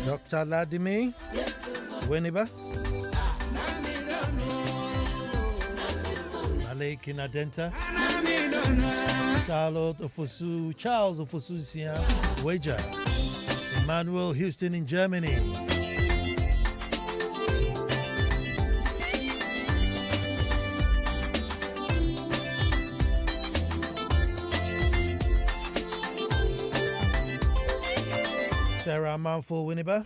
Dr. Ladimi Weniba Malay Kinadenta Charlotte Ofosu Charles Ofosu Sia Wager Emmanuel Houston in Germany. Sarah Manful Winiba.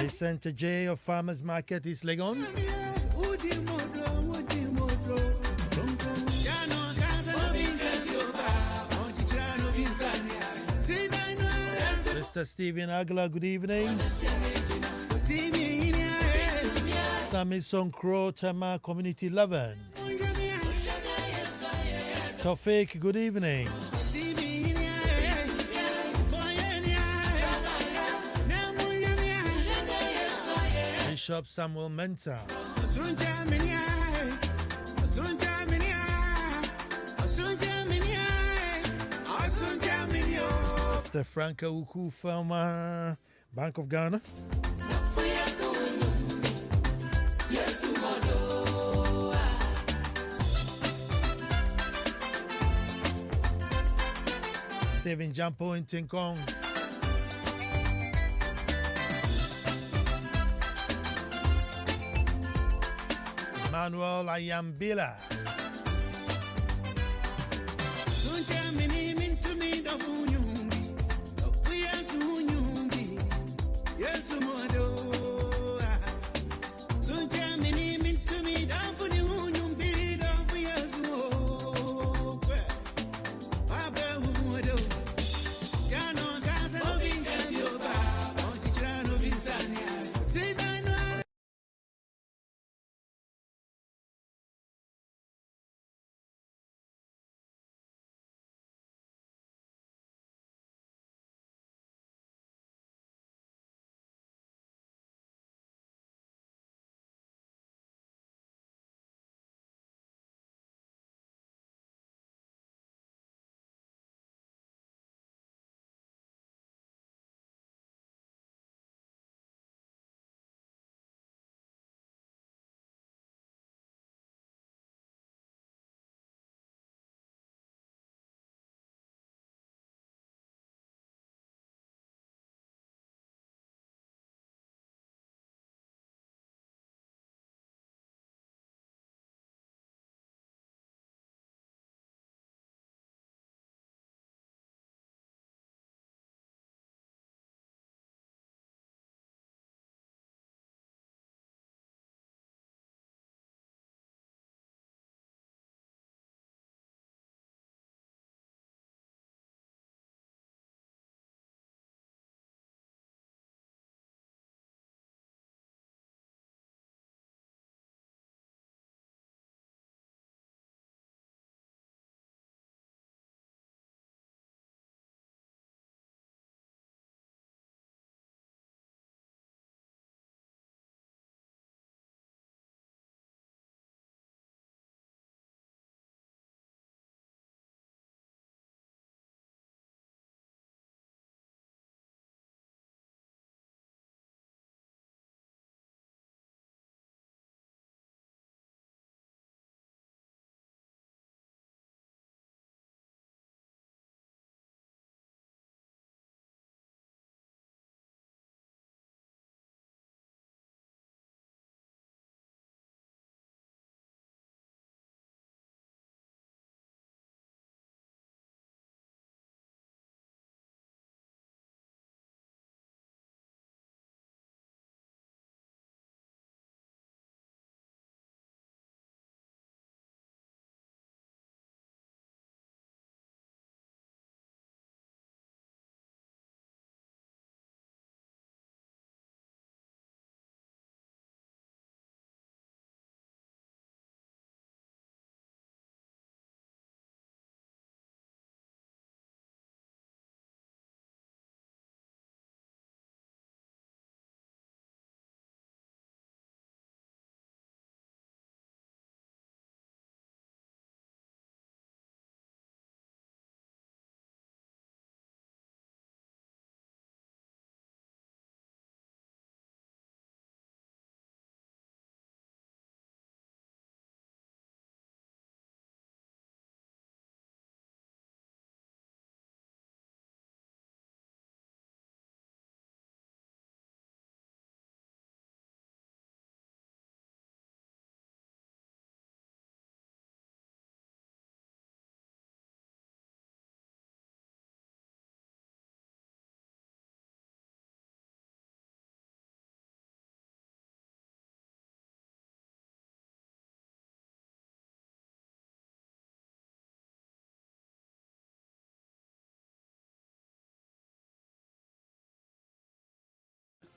Vicente J of Farmers Market East Legon. Mr. Stephen Agla, good evening. Sammy Sonkro Tema Community 11. Tofik, good evening. Bishop Samuel Menta. Mr. Franca Uku from Bank of Ghana. Stephen Jampo in Tinkong. Emmanuel Ayambila.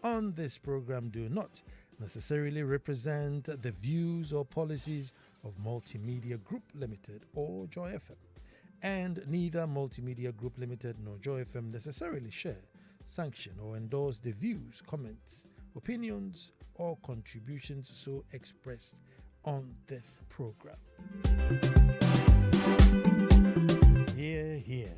on this program do not necessarily represent the views or policies of Multimedia Group Limited or Joy FM. And neither Multimedia Group Limited nor Joy FM necessarily share, sanction, or endorse the views, comments, opinions, or contributions so expressed on this program. Hear, hear.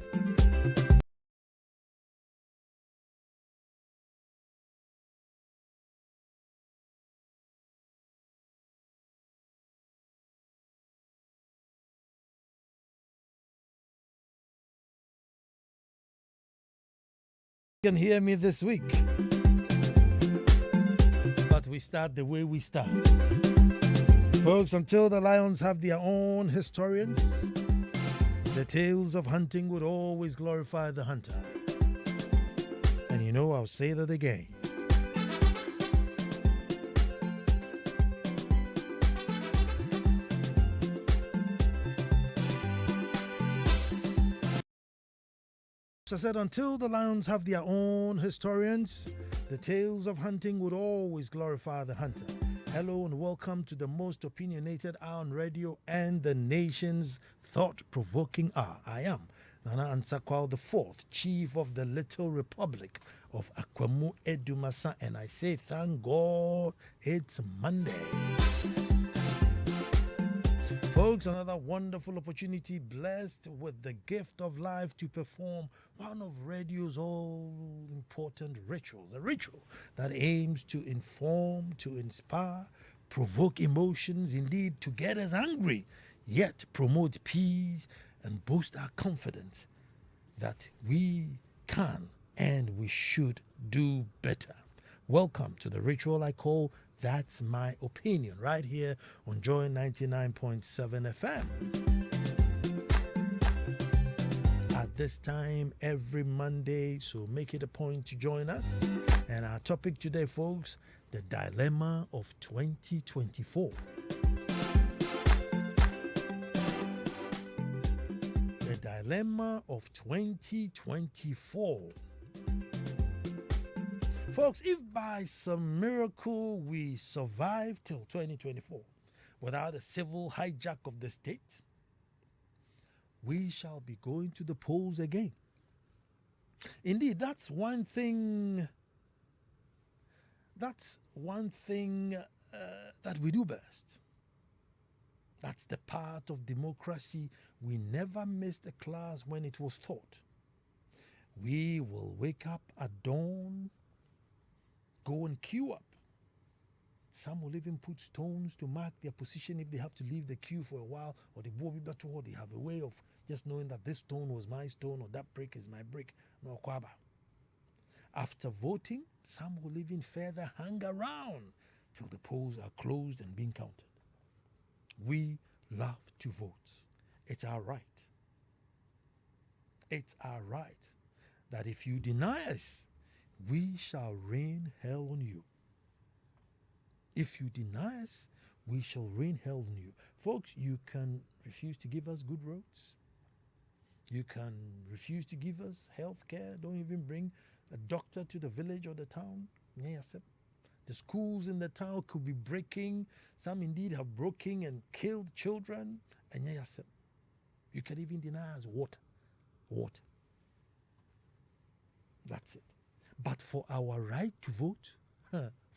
You can hear me this week. But we start the way we start. Folks, until the lions have their own historians, the tales of hunting would always glorify the hunter. And you know, I'll say that again. I said, until the lions have their own historians, the tales of hunting would always glorify the hunter. Hello and welcome to the most opinionated hour on radio and the nation's thought-provoking hour. I am Ansah Kwao, the fourth chief of the Little Republic of Akwamu Edumasa, and I say thank God it's Monday. Folks, another wonderful opportunity, blessed with the gift of life to perform one of radio's all-important rituals, a ritual that aims to inform, to inspire, provoke emotions, indeed to get us angry, yet promote peace and boost our confidence that we can and we should do better. Welcome to the ritual I call That's My Opinion, right here on Joy 99.7 FM. At this time every Monday, so make it a point to join us. And our topic today, folks, the dilemma of 2024. The dilemma of 2024. Folks, if by some miracle we survive till 2024 without a civil hijack of the state, we shall be going to the polls again. Indeed, that's one thing that we do best. That's the part of democracy we never missed a class when it was taught. We will wake up at dawn, go and queue up. Some will even put stones to mark their position if they have to leave the queue for a while, or they will be better, or they have a way of just knowing that this stone was my stone or that brick is my brick. No kwaba. After voting, some will even further hang around till the polls are closed and being counted. We love to vote. It's our right. It's our right that if you deny us, we shall rain hell on you. If you deny us, we shall rain hell on you. Folks, you can refuse to give us good roads. You can refuse to give us health care. Don't even bring a doctor to the village or the town. The schools in the town could be breaking. Some indeed have broken and killed children. And you can even deny us water. Water. That's it. But for our right to vote,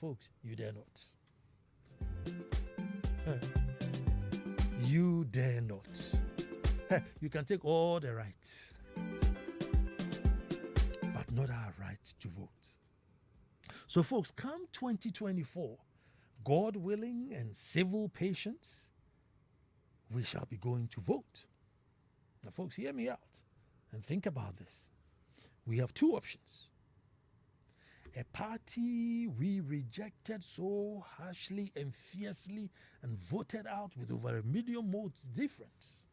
folks, you dare not. You dare not. You can take all the rights, but not our right to vote. So, folks, come 2024, God willing and civil patience, we shall be going to vote. Now, folks, hear me out and think about this. We have two options. A party we rejected so harshly and fiercely and voted out with over 1 million votes difference.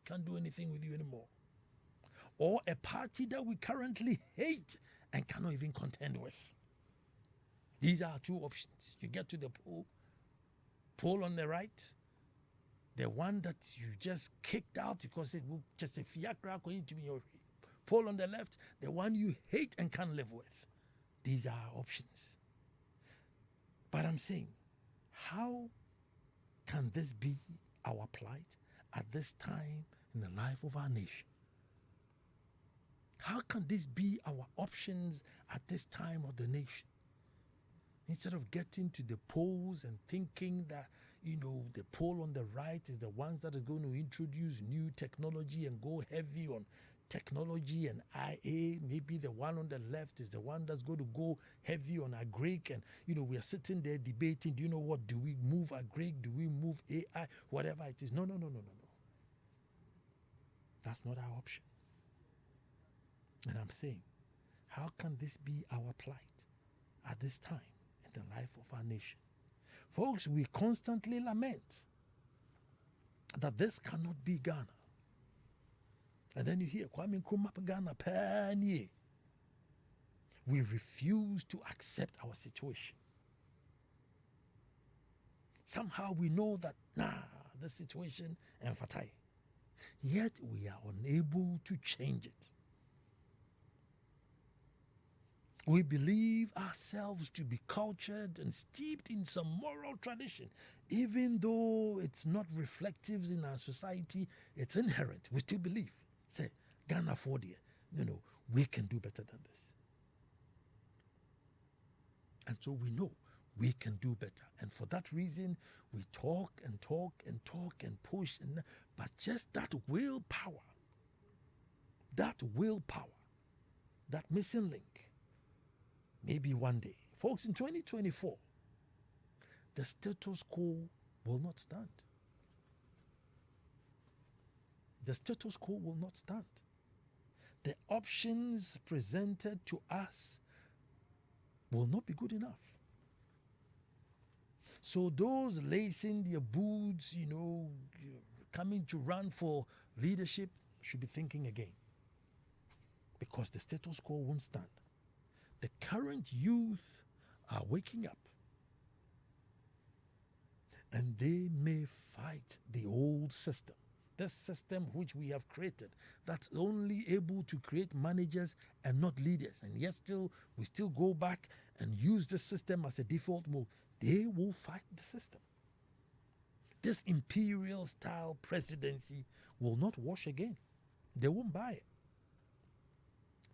Can't do anything with you anymore. Or a party that we currently hate and cannot even contend with. These are two options. You get to the poll on the right, the one that you just kicked out because it will just a fiacra going to be your poll on the left, the one you hate and can't live with. These are our options. But I'm saying, how can this be our plight at this time in the life of our nation? How can this be our options at this time of the nation? Instead of getting to the polls and thinking that, the poll on the right is the ones that are going to introduce new technology and go heavy on technology and IA, maybe the one on the left is the one that's going to go heavy on agric, and we are sitting there debating, do you know what, do we move agric, do we move AI, whatever it is. No. That's not our option. And I'm saying, how can this be our plight at this time in the life of our nation? Folks, we constantly lament that this cannot be Ghana. And then you hear Kwame Nkrumah Ghana Panye. We refuse to accept our situation. Somehow we know that, the situation and fatai. Yet we are unable to change it. We believe ourselves to be cultured and steeped in some moral tradition, even though it's not reflective in our society, it's inherent. We still believe. Say, Ghana for dear, we can do better than this. And so we know we can do better. And for that reason, we talk and push, but just that willpower, that missing link, maybe one day. Folks, in 2024, the status quo will not stand. The status quo will not stand. The options presented to us will not be good enough. So those lacing their boots, coming to run for leadership should be thinking again. Because the status quo won't stand. The current youth are waking up. And they may fight the old system. This system which we have created, that's only able to create managers and not leaders. And yet we still go back and use the system as a default mode. They will fight the system. This imperial style presidency will not wash again. They won't buy it.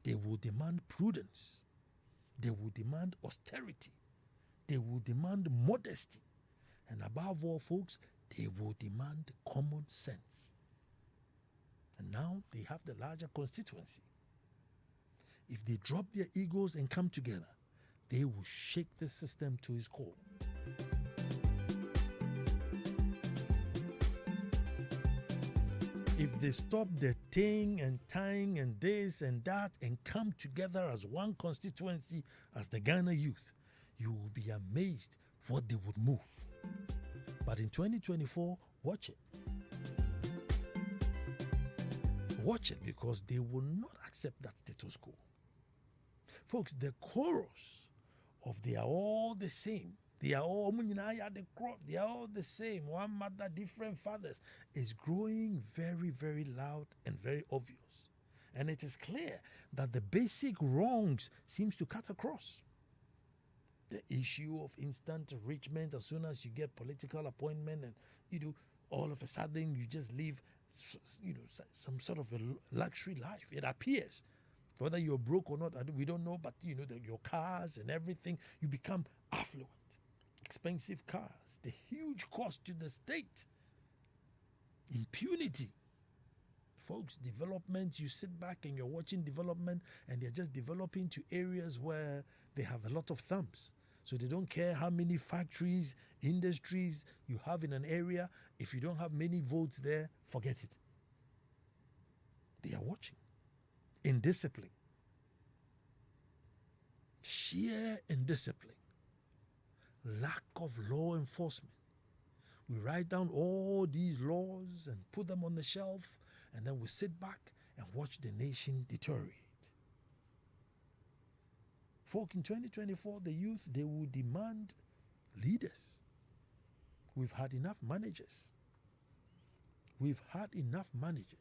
They will demand prudence. They will demand austerity. They will demand modesty. And above all, folks, they will demand common sense. And now they have the larger constituency. If they drop their egos and come together, they will shake the system to its core. If they stop the ting and tang and this and that and come together as one constituency, as the Ghana youth, you will be amazed what they would move. But in 2024, watch it. Watch it, because they will not accept that status quo. Folks, the chorus of they are all the same, they are all the same, one mother, different fathers, is growing very, very loud and very obvious. And it is clear that the basic wrongs seems to cut across. The issue of instant enrichment as soon as you get political appointment, and all of a sudden you just live some sort of a luxury life. It appears, whether you're broke or not, we don't know, but your cars and everything, you become affluent. Expensive cars, the huge cost to the state, impunity. Folks, development, you sit back and you're watching development, and they're just developing to areas where they have a lot of thumbs. So they don't care how many factories, industries you have in an area. If you don't have many votes there, forget it. They are watching. Indiscipline. Sheer indiscipline. Lack of law enforcement. We write down all these laws and put them on the shelf, and then we sit back and watch the nation deteriorate. Folk, in 2024, the youth, they will demand leaders. We've had enough managers. We've had enough managers.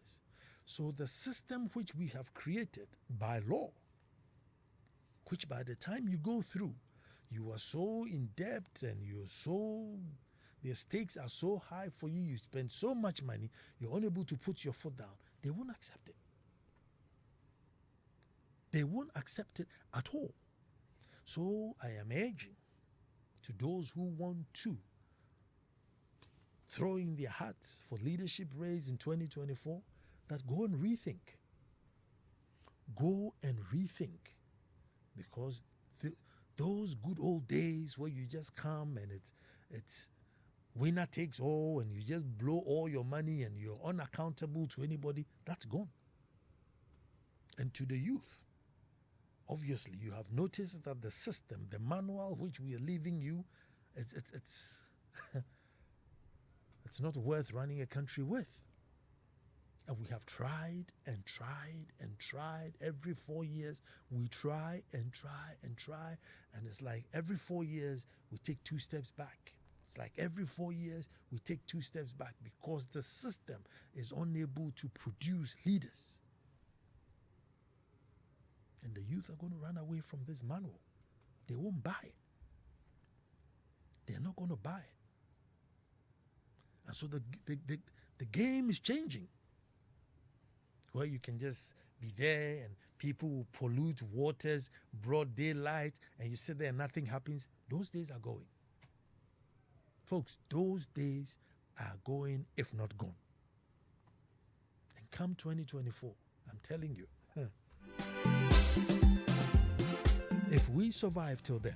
So the system which we have created by law which by the time you go through, you are so in debt and the stakes are so high for you, you spend so much money, you're unable to put your foot down. They won't accept it. They won't accept it at all. So I am urging to those who want to throw in their hats for leadership race in 2024 that go and rethink. Go and rethink. Because those good old days where you just come and it's winner takes all and you just blow all your money and you're unaccountable to anybody, that's gone. And to the youth, obviously, you have noticed that the system, the manual which we are leaving you, it's it's not worth running a country with. And we have tried and tried and tried. Every 4 years, we try and try and try. And it's like every 4 years, we take 2 steps back. It's like every 4 years, we take 2 steps back because the system is unable to produce leaders. And the youth are going to run away from this manual. They won't buy it. They're not going to buy it. And so the game is changing. Where you can just be there and people will pollute waters, broad daylight, and you sit there and nothing happens. Those days are going. Folks, those days are going, if not gone. And come 2024, I'm telling you, if we survive till then,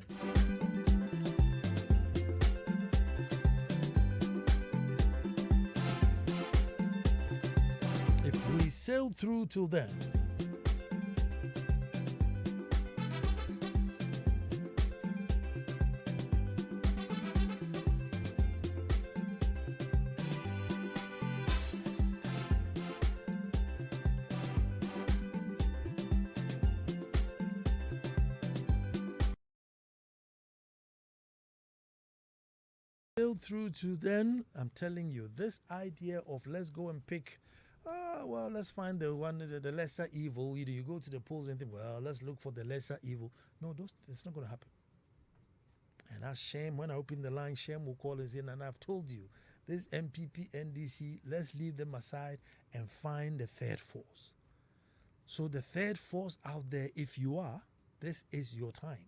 if we sail through till then, I'm telling you, this idea of let's go and pick, let's find the lesser evil. You go to the polls and think, well, let's look for the lesser evil. No, it's not going to happen. And as Shem, when I open the line, Shem will call us in, and I've told you, this MPP, NDC, let's leave them aside and find the third force. So the third force out there, if you are, this is your time.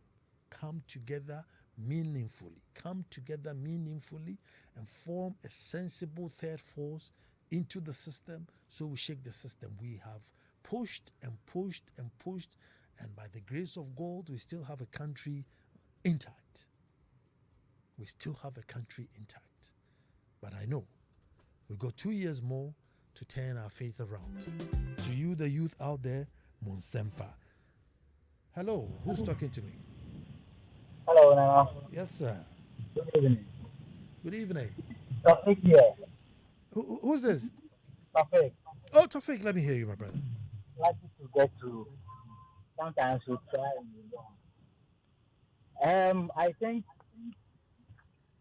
Come together meaningfully. Come together meaningfully and form a sensible third force into the system so we shake the system. We have pushed and pushed and pushed, and by the grace of God, we still have a country intact. We still have a country intact. But I know we've got 2 years more to turn our faith around. To you, the youth out there, Monsempa. Hello, who's talking to me? Hello, Nana. Yes, sir. Good evening. Good evening. Tafik here. Who's this? Tafik. Oh, Tafik, let me hear you, my brother. Like to get to. Sometimes we try and we don't. I think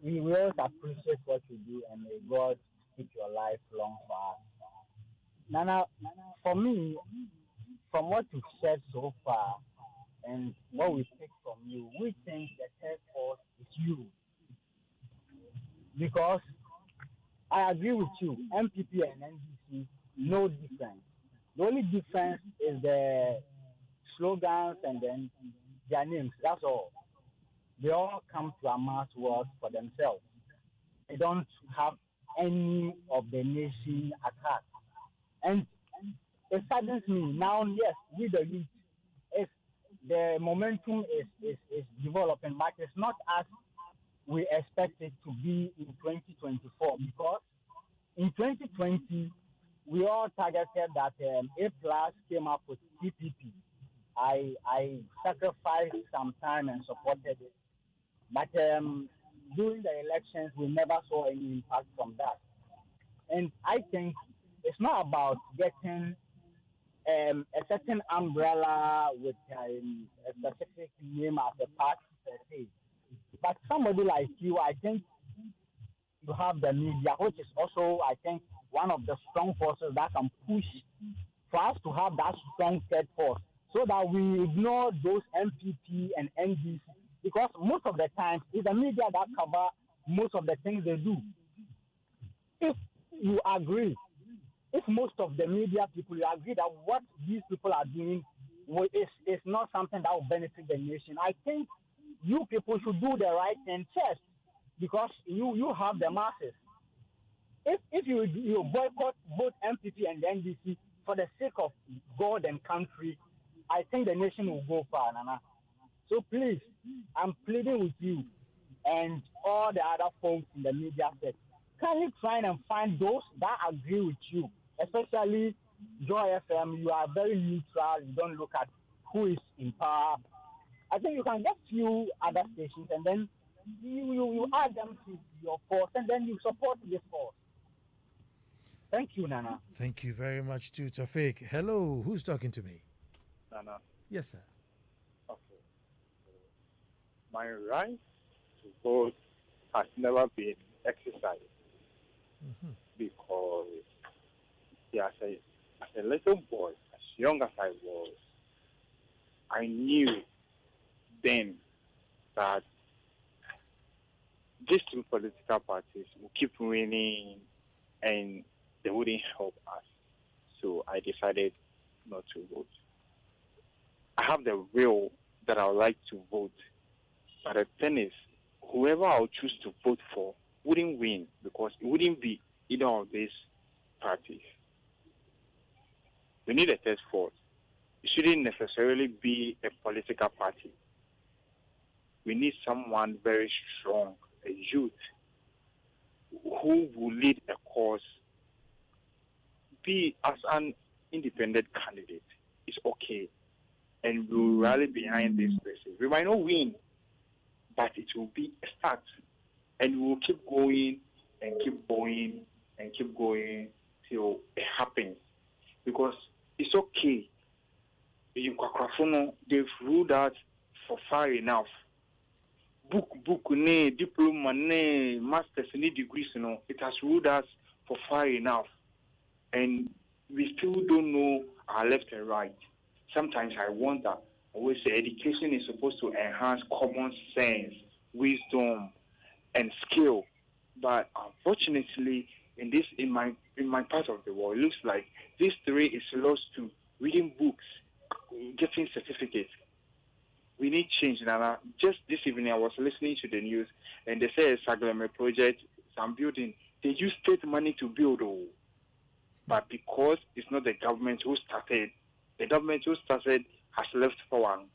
we will appreciate what you do, and may God keep your life long for us. Nana, for me, from what you've said so far, and what we take from you, we think the third force is you. Because I agree with you, MPP and NDC, no difference. The only difference is the slogans and then their names. That's all. They all come to amass work for themselves. They don't have any of the nation at heart. And it saddens me. Now, yes, with the youth, if the momentum is developing, but it's not as we expect it to be in 2024, because in 2020, we all targeted that A plus came up with TPP. I sacrificed some time and supported it. But during the elections, we never saw any impact from that. And I think it's not about getting a certain umbrella with a specific name as a party per se. But somebody like you, I think you have the media, which is also, I think, one of the strong forces that can push for us to have that strong third force. so that we ignore those MPP and NDC, because most of the times it's the media that cover most of the things they do. If you agree, if most of the media people you agree that what these people are doing is not something that will benefit the nation, I think you people should do the right thing first, because you have the masses. If you boycott both MPP and NDC for the sake of God and country, I think the nation will go far, Nana. So please, I'm pleading with you and all the other folks in the media set. Can you try and find those that agree with you? Especially Joy FM, you are very neutral. You don't look at who is in power. I think you can get few other stations and then you add them to your force and then you support this force. Thank you, Nana. Thank you very much, too, Tafik. Hello, who's talking to me? Nana. Yes, sir. Okay. My right to vote has never been exercised because yeah, as a little boy, as young as I was, I knew then that these two political parties will keep winning and they wouldn't help us. So I decided not to vote. I have the will that I would like to vote. But the thing is, whoever I would choose to vote for wouldn't win because it wouldn't be either of these parties. We need a test force. It shouldn't necessarily be a political party. We need someone very strong, a youth, who will lead a cause, be as an independent candidate. It's okay. And we'll rally behind this person. We might not win, but it will be a start. And we will keep going and keep going and keep going till it happens. Because it's okay. In Kwakwarafono, they've ruled out for far enough. Book, ne, diploma, ne, masters, ne degrees, it has ruled us for far enough. And we still don't know our left and right. Sometimes I wonder, I always say education is supposed to enhance common sense, wisdom, and skill. But unfortunately, in my part of the world, it looks like these three is lost to reading books, getting certificates. We need change, Nana. Just this evening, I was listening to the news, and they say a Saglame project, some building, they use state money to build. But because it's not the government who started, the government who started has left for one.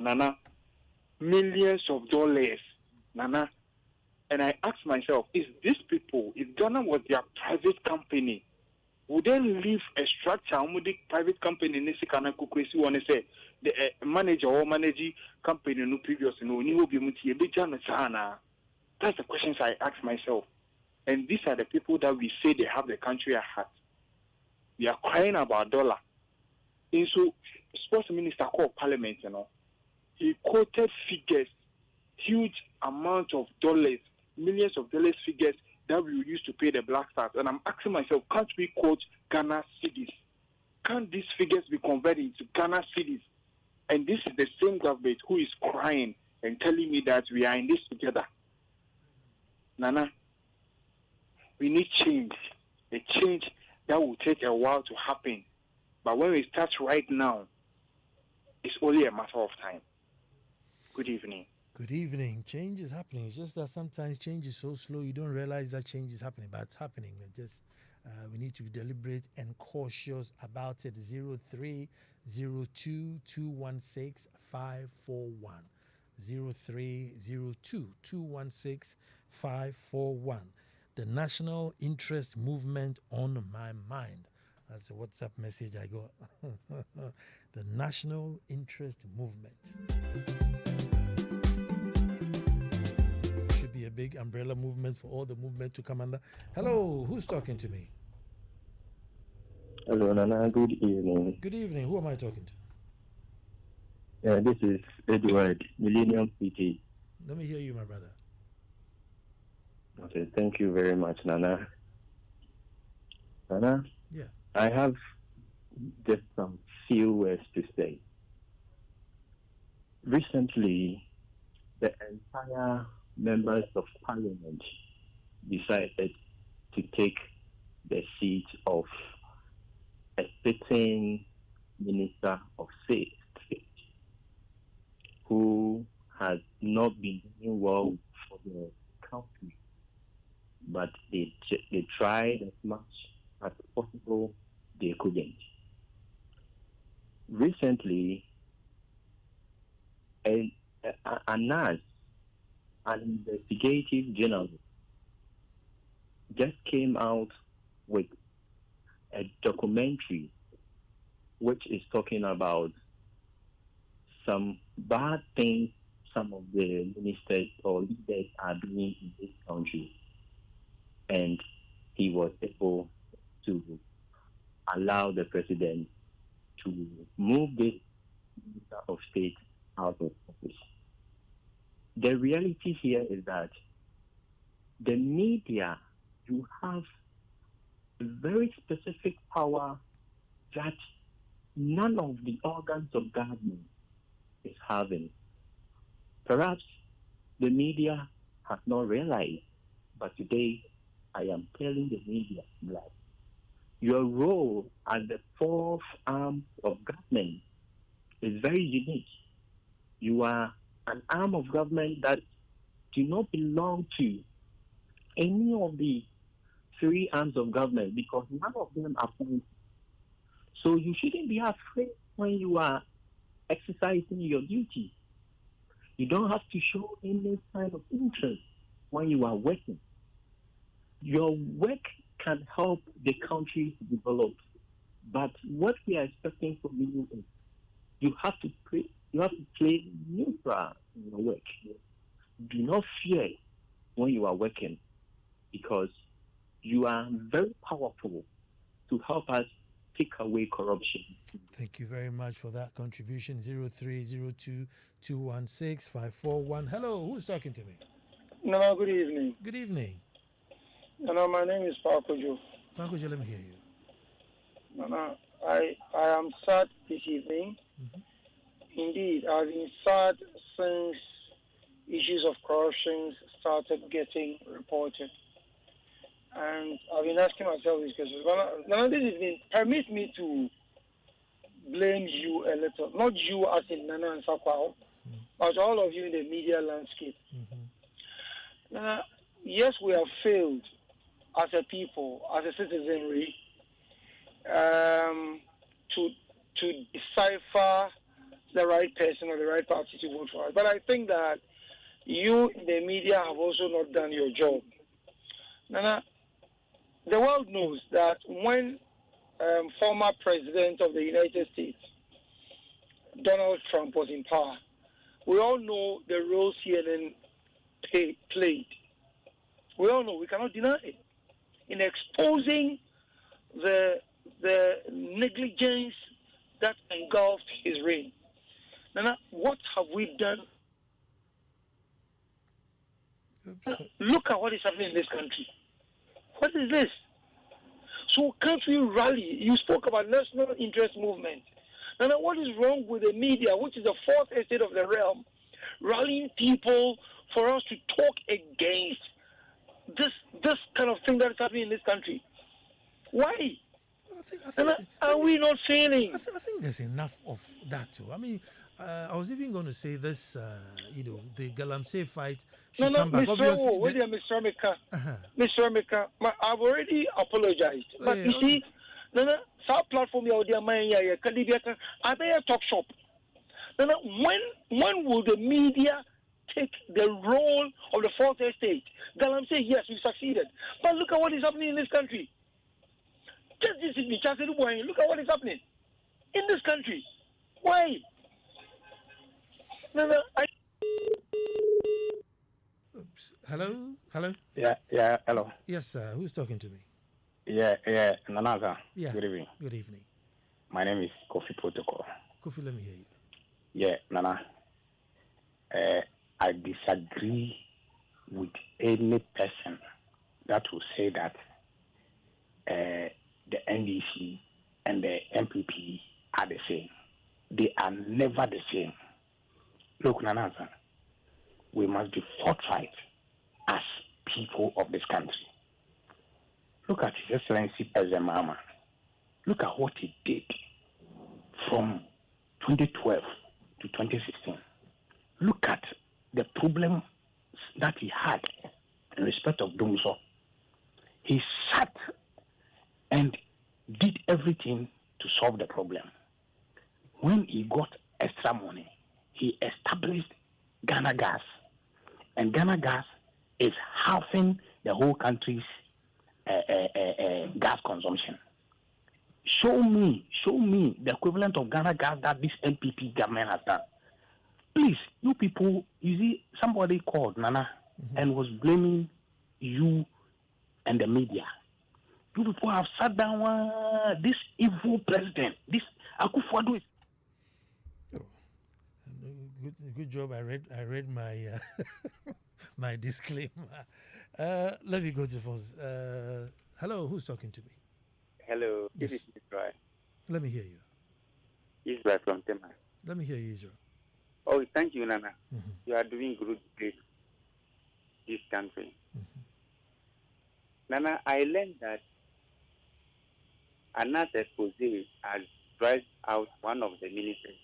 Nana, millions of dollars, Nana. And I asked myself, is these people, if Ghana was their private company, would they leave a structure, a private company, in want to say, the manager or managing company no previous that's the questions I ask myself. And these are the people that we say they have the country at heart. We are crying about dollar. And so, sports minister called parliament, he quoted figures, huge amount of dollars, millions of dollars figures that we use to pay the Black Stars. And I'm asking myself, can't we quote Ghana cities? Can't these figures be converted into Ghana cities? And this is the same government who is crying and telling me that we are in this together. Nana, we need change. A change that will take a while to happen. But when we start right now, it's only a matter of time. Good evening. Good evening. Change is happening. It's just that sometimes change is so slow you don't realize that change is happening, but it's happening. We need to be deliberate and cautious about it. 0302216541. 0302216541. The National Interest Movement on my mind. That's a WhatsApp message I got. The National Interest Movement. Should be a big umbrella movement for all the movement to come under. Hello, who's talking to me? Hello, Nana. Good evening. Good evening. Who am I talking to? Yeah, this is Edward, Millennium PT. Let me hear you, my brother. Okay, thank you very much, Nana. Nana? Yeah. I have just some few words to say. Recently, the entire members of parliament decided to take the seat of a sitting minister of state who has not been doing well for the country, but they tried as much as possible, they couldn't. Recently, Ansah, an investigative journalist, just came out with a documentary which is talking about some bad things some of the ministers or leaders are doing in this country. And he was able to allow the president to move this minister of state out of office. The reality here is that the media, you have a very specific power that none of the organs of government is having. Perhaps the media has not realized, but today I am telling the media that your role as the fourth arm of government is very unique. You are an arm of government that do not belong to any of the three arms of government because none of them are appointed. So you shouldn't be afraid when you are exercising your duty. You don't have to show any kind of interest when you are working. Your work can help the country to develop. But what we are expecting from you is you have to play neutral in your work. Do not fear when you are working because you are very powerful to help us take away corruption. Thank you very much for that contribution. 0302216541. Hello, who's talking to me? No, good evening. Good evening. No, my name is Pakojo. Pakojo, let me hear you. No, I am sad this evening. Mm-hmm. Indeed, I've been sad since issues of corruption started getting reported. And I've been asking myself this question. Now, this evening, permit me to blame you a little. Not you as in Nana and Kwao, but all of you in the media landscape. Mm-hmm. Now, yes, we have failed as a people, as a citizenry, to decipher the right person or the right party to vote for. But I think that you in the media have also not done your job. Nana, the world knows that when former president of the United States, Donald Trump, was in power, we all know the role CNN played. We all know, we cannot deny it, in exposing the negligence that engulfed his reign. Now, what have we done? Look at what is happening in this country. What is this? So can't we rally? You spoke about national interest movement. Now, what is wrong with the media, which is the fourth estate of the realm, rallying people for us to talk against this kind of thing that is happening in this country? Why? Are we not failing? I think there's enough of that too. I mean, I was even going to say this, the Galamsey fight should come back. Mr. Amika, Mr. Amika, I've already apologized. But you see, some platform I talk shop. When will the media take the role of the fourth estate? Galamsey, yes, we succeeded. But look at what is happening in this country. Just this evening, look at what is happening in this country. Why? Oops. Hello? Yeah, hello. Yes, sir. Who's talking to me? Yeah, Nanaza. Yeah. Good evening. Good evening. My name is Kofi Protocol. Kofi, let me hear you. Yeah, Nana. I disagree with any person that will say that the NDC and the MPP are the same. They are never the same. Look, Nanasa, we must be forthright as people of this country. Look at His Excellency President Mahama. Look at what he did from 2012 to 2016. Look at the problem that he had in respect of Dumso. He sat and did everything to solve the problem. When he got extra money, he established Ghana Gas. And Ghana Gas is halving the whole country's gas consumption. Show me the equivalent of Ghana Gas that this NPP government has done. Please, you people, you see, somebody called Nana and was blaming you and the media. You people have sat down, this evil president, this Akufo-Addo is. Good job. I read my my disclaimer. Let me go to the phones. Hello, who's talking to me? Hello, Yes. this is Israel. Let me hear you. Israel from Tema. Let me hear you, Israel. Oh, thank you, Nana. Mm-hmm. You are doing great this country. Mm-hmm. Nana, I learned that Anas expose has driven out one of the ministers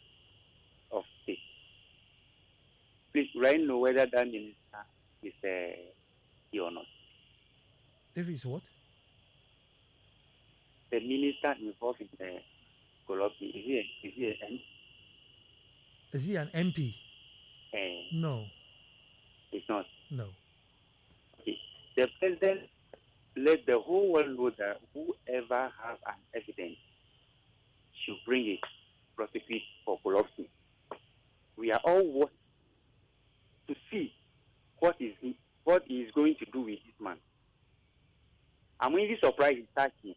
of state. Please, right now, whether that minister is here or not. If it's what? The minister involved in the corruption, is he Is he an MP? No, it's not. no. Okay. The president let the whole world know that whoever has an evidence should bring it, prosecute for corruption. We are all watching to see what he is going to do with this man. I'm really surprised he sacked him.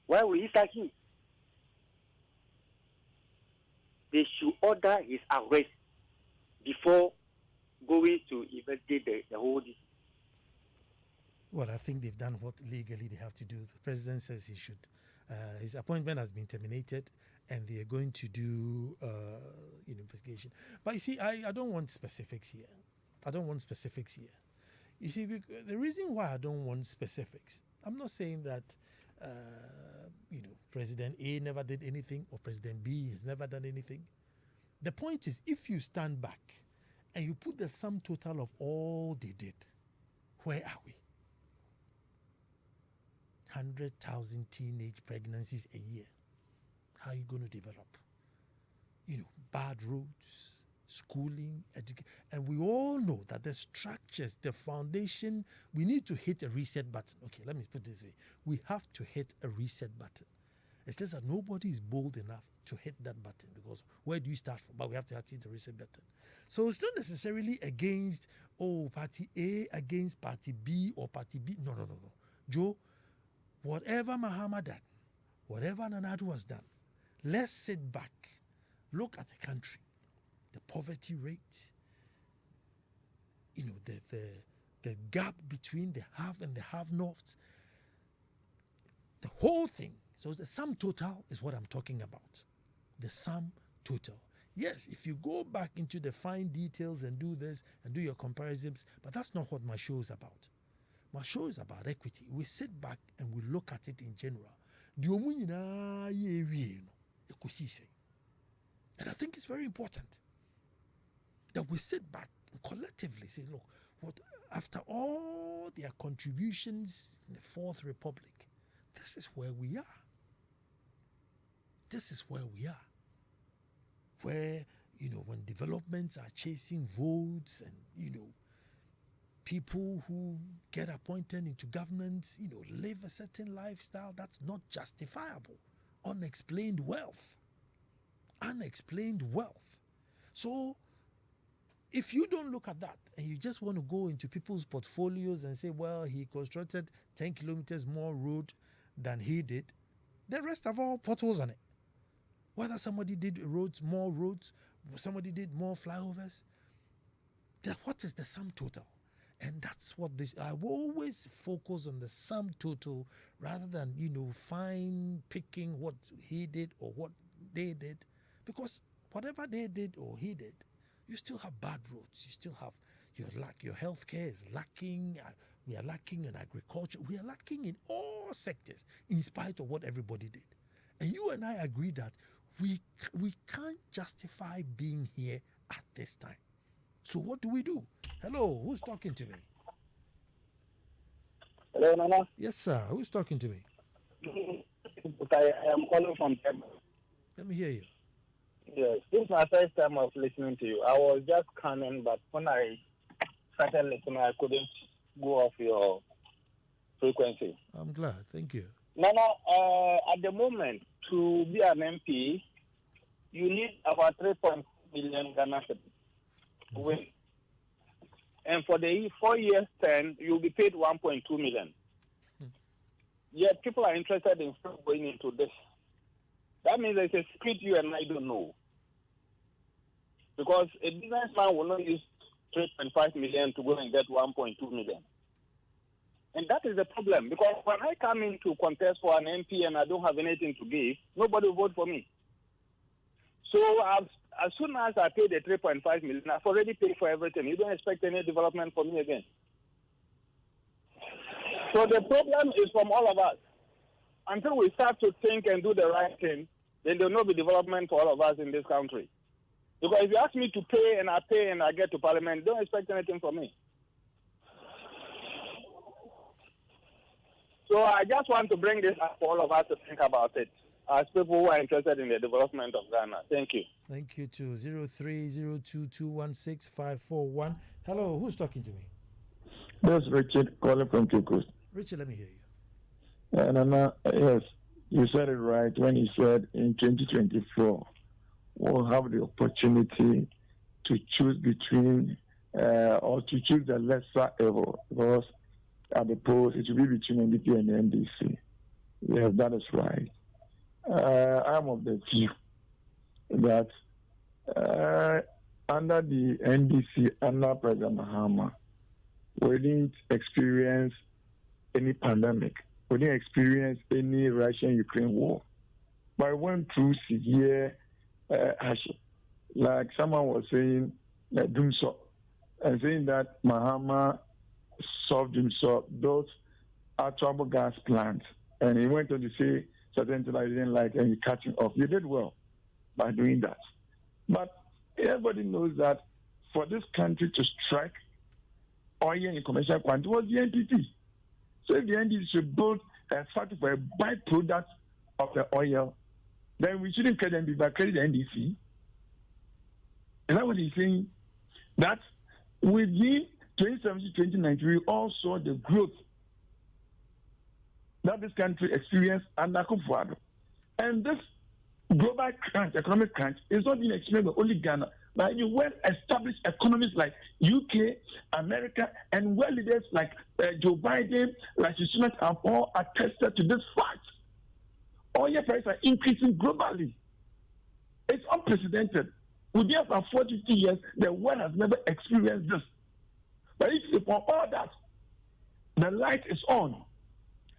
Why will he sack him? They should order his arrest before going to investigate the whole thing. Well, I think they've done what legally they have to do. The president says he should. His appointment has been terminated, and they are going to do investigation. But you see, I don't want specifics here. You see, the reason why I don't want specifics, I'm not saying that President A never did anything or President B has never done anything. The point is, if you stand back and you put the sum total of all they did, where are we? 100,000 teenage pregnancies a year. How are you going to develop? Bad roads, schooling, education. And we all know that the structures, the foundation, we need to hit a reset button. Okay, let me put it this way. We have to hit a reset button. It's just that nobody is bold enough to hit that button, because where do you start from? But we have to hit the reset button. So it's not necessarily against, party A against party B or party B. No. Joe, whatever Mahama done, whatever Nanadu has done, let's sit back, look at the country, the poverty rate, the gap between the have and the have-nots, the whole thing. So the sum total is what I'm talking about. The sum total. Yes, if you go back into the fine details and do this and do your comparisons, but that's not what my show is about. My show is about equity. We sit back and we look at it in general. And I think it's very important that we sit back and collectively say, look, after all their contributions in the Fourth Republic, this is where we are. This is where we are. Where, when developments are chasing votes and, people who get appointed into governance, live a certain lifestyle that's not justifiable. Unexplained wealth. So, if you don't look at that and you just want to go into people's portfolios and say, well, he constructed 10 kilometers more road than he did, the rest have all potholes on it. Whether somebody did more roads, somebody did more flyovers, what is the sum total? And that's what this, I will always focus on the sum total rather than, fine picking what he did or what they did. Because whatever they did or he did, you still have bad roads. You still have your healthcare is lacking. We are lacking in agriculture. We are lacking in all sectors, in spite of what everybody did. And you and I agree that we can't justify being here at this time. So what do we do? Hello, who's talking to me? Hello, Nana. Yes, sir. Who's talking to me? I am calling from Tema. Let me hear you. Yes, this is my first time of listening to you. I was just coming, but when I started listening, I couldn't go off your frequency. I'm glad. Thank you. Nana, at the moment, to be an MP, you need about 3.4 million Ghana cedis. Win. And for the 4 years term, you'll be paid 1.2 million. Yet people are interested in still going into this. That means there's a secret you and I don't know. Because a businessman will not use 3.5 million to go and get 1.2 million. And that is the problem. Because when I come in to contest for an MP and I don't have anything to give, nobody will vote for me. So as soon as I pay the 3.5 million, I've already paid for everything. You don't expect any development from me again. So the problem is from all of us. Until we start to think and do the right thing, then there will not be development for all of us in this country. Because if you ask me to pay and I get to parliament, don't expect anything from me. So I just want to bring this up for all of us to think about it as people who are interested in the development of Ghana. Thank you. Thank you too. 0302216541. Hello, who's talking to me? This is Richard calling from Kikos. Richard, let me hear you. Yes, you said it right when you said in 2024 we'll have the opportunity to choose between or to choose the lesser evil, because at the polls it will be between NDP and NDC. Yes, that is right. I'm of the view that under the NDC, under President Mahama, we didn't experience any pandemic. We didn't experience any Russian-Ukraine war. But we went through severe hardship. Like someone was saying, doomsday, and saying that Mahama solved himself those are trouble gas plants. And he went on to say certain things I didn't like and he cut him off. You did well by doing that. But everybody knows that for this country to strike oil in commercial quantity was the NPP. So if the NDC should build a factory for a byproduct of the oil, then we shouldn't credit NDC, but credit the NDC. Is that what he's saying? That within 2017 2019, we all saw the growth that this country experienced under Kwao. And this global crunch, economic crunch, is not being experienced by only Ghana, but in well-established economies like UK, America, and world leaders like Joe Biden, Rishi Sunak have all attested to this fact. Oil prices are increasing globally. It's unprecedented. Within about 40 years, the world has never experienced this. But if for all that, the light is on.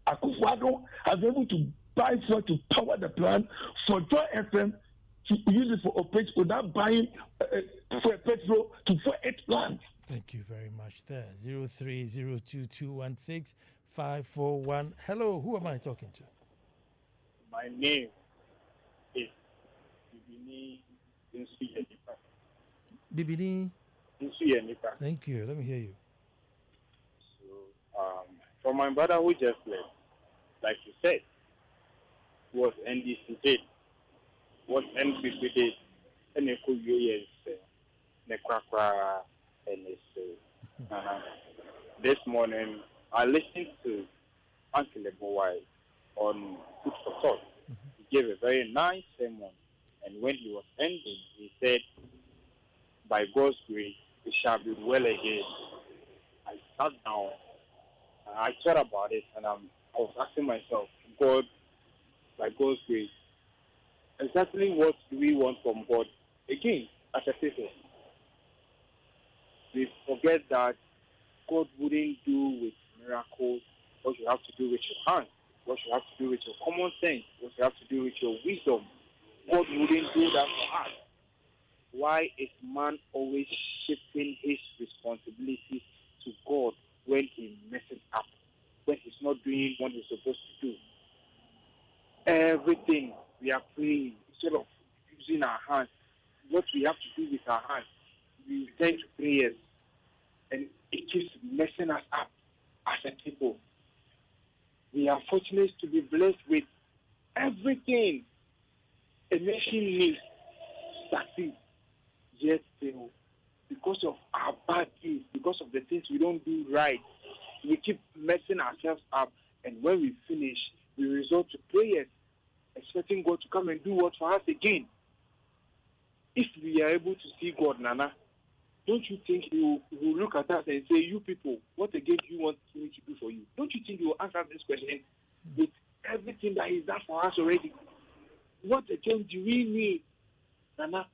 Akufo-Addo has been able to buy fuel to power the plant for Joy FM to use it for operation without buying petrol to fuel its plant. Thank you very much there. 0302216541. Hello, who am I talking to? My name is Bibini Nsuyenipa. Bibini Nsuyenipa. Thank you. Let me hear you. So, for my brother who just left, like you said, what NDC did, what NPP did, and this morning, I listened to Uncle Lebowai on Food for Thought. He gave a very nice sermon, and when he was ending, he said, by God's grace, it shall be well again. I sat down, and I thought about it, and I was asking myself, God, by God's grace, exactly what do we want from God? Again, as a people, we forget that God wouldn't do with miracles what you have to do with your hands, what you have to do with your common sense, what you have to do with your wisdom. God wouldn't do that for us. Why is man always shifting his responsibility to God when he messes up, when he's not doing what he's supposed to do? Everything we are praying, instead of using our hands, what we have to do with our hands, we turn to prayers, and it keeps messing us up as a people. We are fortunate to be blessed with everything a nation needs to succeed. Yet still, because of our bad deeds, because of the things we don't do right, we keep messing ourselves up. And when we finish, we resort to prayers, expecting God to come and do what for us again. If we are able to see God, Nana, don't you think He will look at us and say, you people, what again do you want me to do for you? Don't you think He will answer this question with everything that He's done for us already? What again do we need, Nana?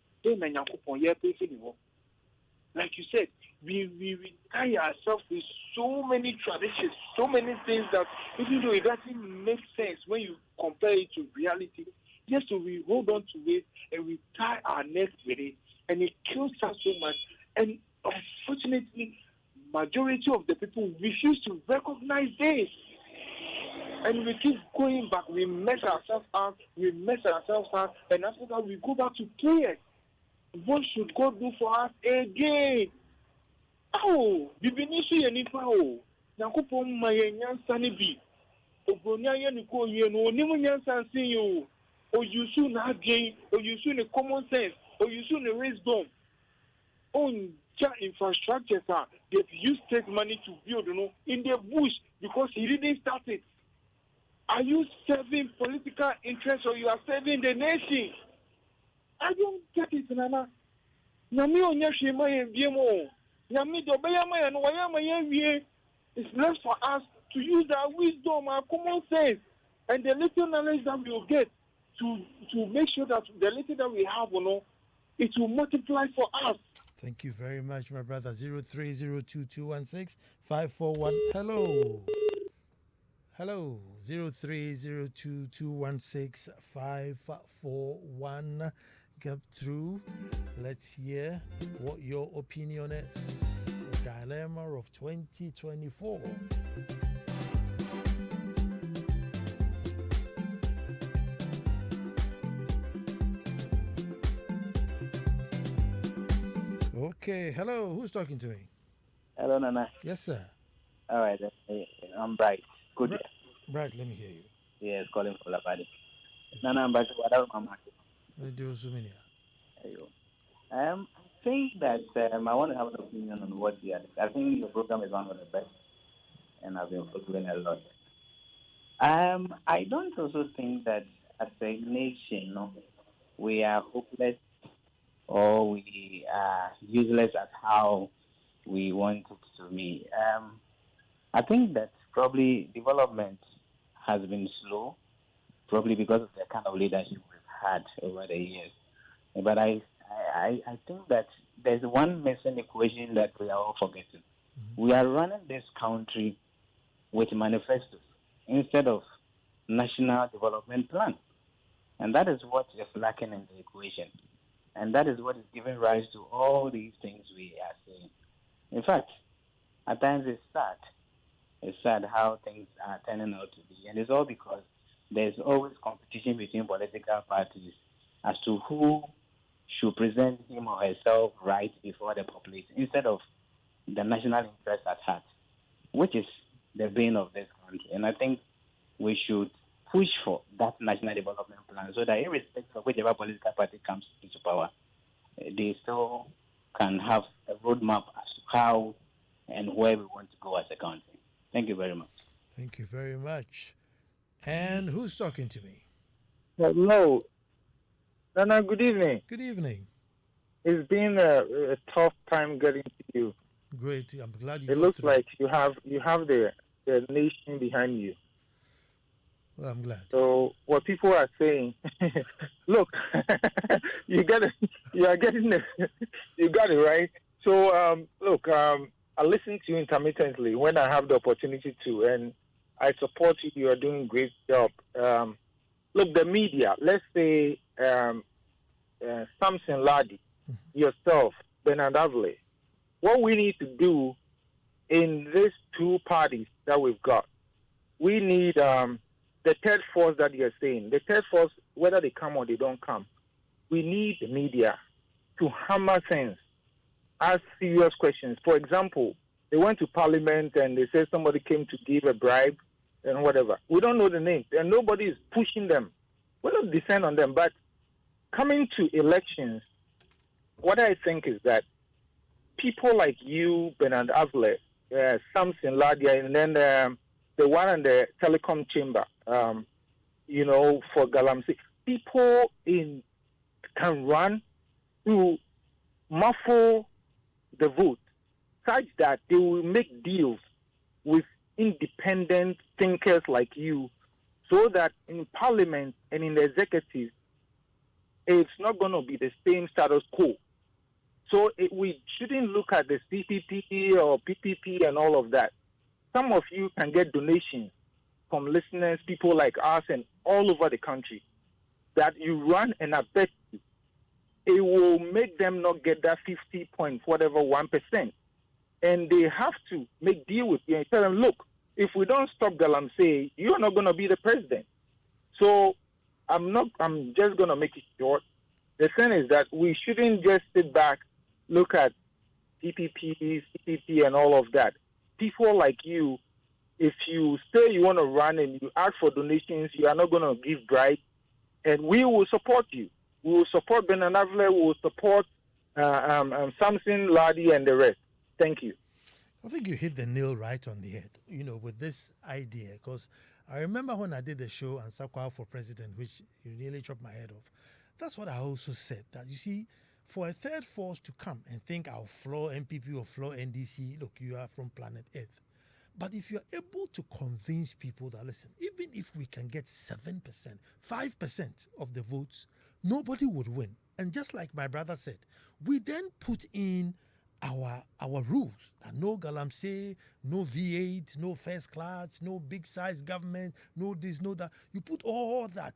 Like you said, we tie ourselves with so many traditions, so many things that even though it doesn't make sense when you compare it to reality, yes, so we hold on to it and we tie our necks with it, and it kills us so much. And unfortunately, majority of the people refuse to recognize this. And we keep going back, we mess ourselves up, and after that we go back to prayer. What should God do for us again? Oh, Bibinisi and Ifao. Nakupon my Yansani be. Ogonia Nico, you know, Nimunyan see you. Or you soon have gain, or you soon a common sense, or you soon a wisdom. On infrastructure, sir, they've used state money to build, you know, in the bush because he didn't start it. Are you serving political interests or you are serving the nation? I don't get it, Nana. Nami onyashima yemo. Nami dobayama and wayama ye. It's left for us to use our wisdom, our common sense, and the little knowledge that we will get to make sure that the little that we have, you know, it will multiply for us. Thank you very much, my brother. 0302216541. Hello. Hello. 0302216541. Get through. Let's hear what your opinion is. The dilemma of 2024. Okay, hello. Who's talking to me? Hello, Nana. Yes, sir. All right, I'm Bright. Good day. Bright, let me hear you. Yes, calling for Labadi. Nana, I'm back to what I'm I think that I want to have an opinion on what you are. I think your program is one of the best, and I've been following a lot. I don't also think that as a nation, no, we are hopeless or we are useless at how we want it to be. I think that probably development has been slow, probably because of the kind of leadership we've had over the years. But I think that there's one missing equation that we are all forgetting. We are running this country with manifestos instead of national development plan. And that is what is lacking in the equation. And that is what is giving rise to all these things we are seeing. In fact, at times it's sad. It's sad how things are turning out to be. And it's all because there's always competition between political parties as to who should present him or herself right before the populace instead of the national interest at heart, which is the bane of this country. And I think we should push for that national development plan so that irrespective of whichever political party comes into power, they still can have a roadmap as to how and where we want to go as a country. Thank you very much. Thank you very much. And who's talking to me? Hello. Nana, good evening. Good evening. It's been a tough time getting to you. Great. I'm glad you It looks like you have the nation behind you. Well, I'm glad. So what people are saying, look, you got it right. So look, I listen to you intermittently when I have the opportunity to, and I support you. You are doing a great job. Look, the media, let's say Samson Ladi, yourself, Bernard Avle, what we need to do in these two parties that we've got, we need the third force that you're saying. The third force, whether they come or they don't come, we need the media to hammer things, ask serious questions. For example, they went to parliament and they said somebody came to give a bribe and whatever. We don't know the name, and nobody is pushing them. We don't descend on them. But coming to elections, what I think is that people like you, Bernard Avle, Samson Ladia, and then the one in the telecom chamber, for Galamsey, people can run to muffle the vote such that they will make deals with independent thinkers like you, so that in parliament and in the executive, it's not going to be the same status quo. So we shouldn't look at the CPP or PPP and all of that. Some of you can get donations from listeners, people like us and all over the country, that you run, and I bet you it will make them not get that 50 point whatever 1%. And they have to make deal with you and tell them, look, if we don't stop Galamsey, you're not going to be the president. So I'm just going to make it short. The thing is that we shouldn't just sit back, look at PPP, CPP, and all of that. People like you, if you say you want to run and you ask for donations, you are not going to give bribes, and we will support you. We will support Bernard Avle, we will support Samson Ladi and the rest. Thank you. I think you hit the nail right on the head, with this idea, because I remember when I did the show Ansah Kwao for president, which you nearly chopped my head off. That's what I also said, that you see, for a third force to come and think I'll floor MPP or floor NDC, look, you are from planet Earth. But if you're able to convince people that, listen, even if we can get 7%, 5% of the votes, nobody would win. And just like my brother said, we then put in our rules, that no Galamsey, no V8, no first class, no big size government, no this, no that. You put all that,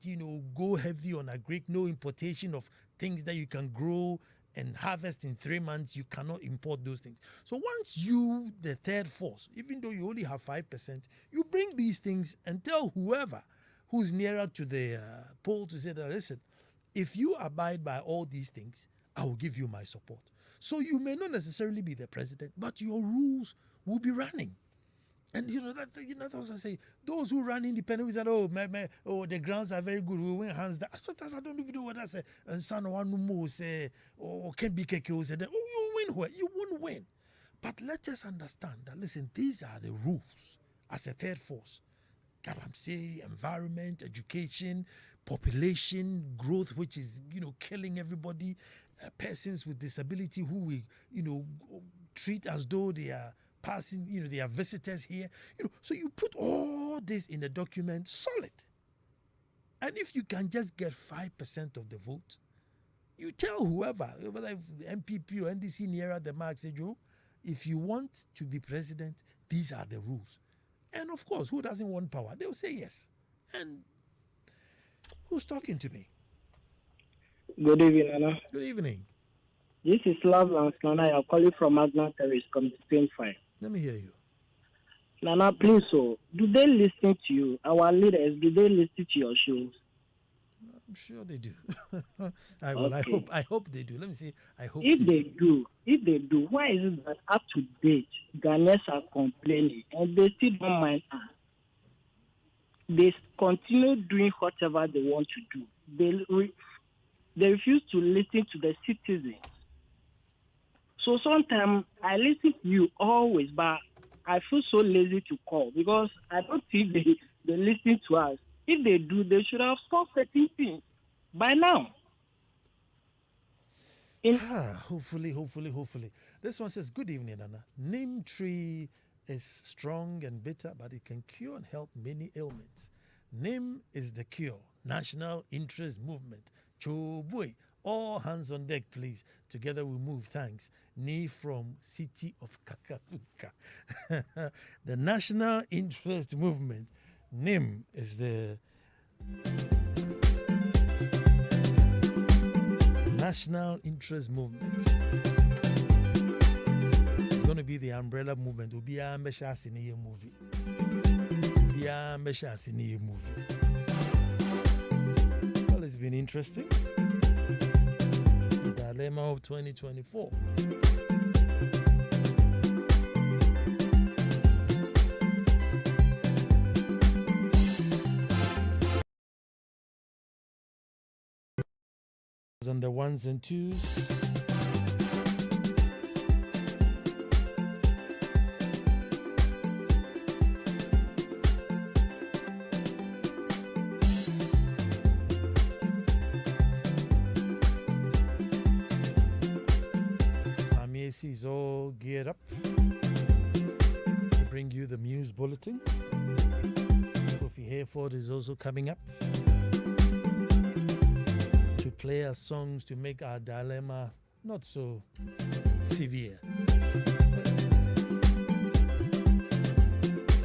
go heavy on agric, no importation of things that you can grow and harvest in 3 months. You cannot import those things. So once you, the third force, even though you only have 5%, you bring these things and tell whoever who's nearer to the poll to say that, listen, if you abide by all these things, I will give you my support. So you may not necessarily be the president, but your rules will be running. And that's what I say. Those who run independent, we said, the grounds are very good, we win hands down. Sometimes I don't even know what I say. And son one more say, can be KK say that, you win where? You won't win. But let us understand that, listen, these are the rules as a third force. Galamsey, environment, education, population growth, which is killing everybody, persons with disability who we treat as though they are passing, they are visitors here. So you put all this in a document solid, and if you can just get 5% of the vote, you tell whoever, whether the MPP or NDC nearer the mark, say, Joe, if you want to be president, these are the rules. And of course, who doesn't want power? They'll say yes. And who's talking to me? Good evening, Nana. Good evening. This is Love Lance, Nana. I'm calling from Magna Terrace, Committee 25. Let me hear you. Nana, please, do they listen to you? Our leaders, do they listen to your shows? I'm sure they do. I hope they do. Let me see. I hope if they do, why is it that up to date Ghanaians are complaining and they still don't mind us? They continue doing whatever they want to do. They refuse to listen to the citizens. So sometimes I listen to you always, but I feel so lazy to call because I don't think they listen to us. If they do, they should have stopped certain things by now. Hopefully. This one says, good evening, Anna. Neem tree is strong and bitter, but it can cure and help many ailments. Neem is the cure. National Interest Movement. Chobwe. All hands on deck, please. Together we move. Thanks. Ni from City of Kakasuka. The National Interest Movement, NIM, is the National Interest Movement. It's going to be the umbrella movement. Ubia Mbesha Siniye movie. Ubia Mbesha Siniye movie. Well, it's been interesting. The dilemma of 2024. On the ones and twos. Amiesi is all geared up to bring you the Muse Bulletin. Kofi Hayford is also coming up to play our songs to make our dilemma not so severe.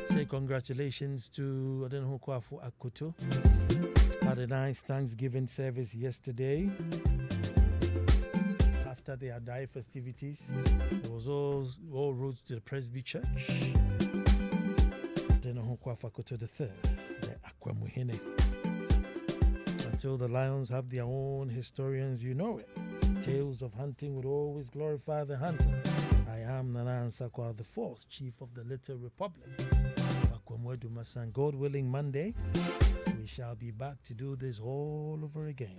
Say congratulations to Kwao Akuto. Had a nice Thanksgiving service yesterday. After the Adai festivities, it was all roads to the Presby Church. Kwao Akuto III, the Akwamuhine. Until the lions have their own historians, you know it. Tales of hunting would always glorify the hunter. I am Ansah Kwao the Fourth, Chief of the Little Republic. God willing, Monday, we shall be back to do this all over again.